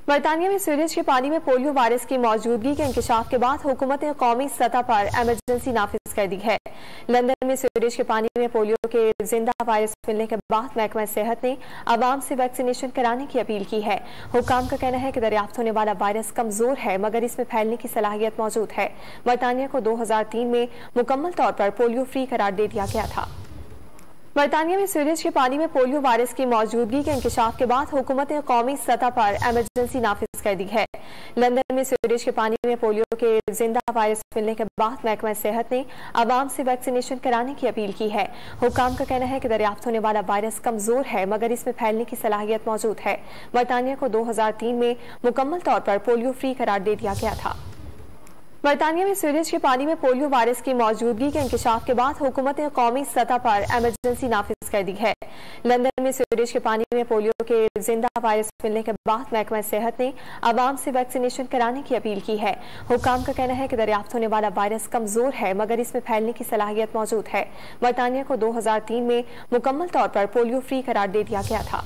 बरतानिया में सीवरेज के पानी में पोलियो वायरस की मौजूदगी के इंकशाफ के बाद हुकूमत ने कौमी सतह पर इमरजेंसी नाफिज कर दी है। लंदन में सीवरेज के पानी में पोलियो के जिंदा वायरस मिलने के बाद महकमा सेहत ने आवाम से वैक्सीनेशन कराने की अपील की है। हुक्काम का कहना है कि दरियाफ्त होने वाला वायरस कमजोर है मगर इसमें फैलने की सलाहियत मौजूद है। बरतानिया को 2003 में मुकम्मल तौर पर पोलियो फ्री करार दे दिया गया था। बरतानिया में सीवरेज के पानी में पोलियो वायरस की मौजूदगी के इंकशाफ के बाद हुकूमत ने कौमी सतह पर इमरजेंसी नाफिज कर दी है। लंदन में सीवरेज के पानी में पोलियो के जिंदा वायरस मिलने के बाद महकमा सेहत ने आवाम से वैक्सीनेशन कराने की अपील की है। हुक्काम का कहना है कि दरियाफ्त होने वाला वायरस कमजोर है मगर इसमें फैलने की सलाहियत मौजूद है। बरतानिया को 2003 में मुकम्मल तौर पर पोलियो फ्री करार दे दिया गया था। बरतानिया में सीवरेज के पानी में पोलियो वायरस की मौजूदगी के इंकशाफ के बाद हुकूमत ने कौमी सतह पर इमरजेंसी नाफिज कर दी है। लंदन में सीवरेज के पानी में पोलियो के जिंदा वायरस मिलने के बाद महकमा सेहत ने आवाम से वैक्सीनेशन कराने की अपील की है। हुक्काम का कहना है कि दरियाफ्त होने वाला वायरस कमजोर है मगर इसमें फैलने की सलाहियत मौजूद है। बरतानिया को 2003 में मुकम्मल तौर पर पोलियो फ्री करार दे दिया गया था।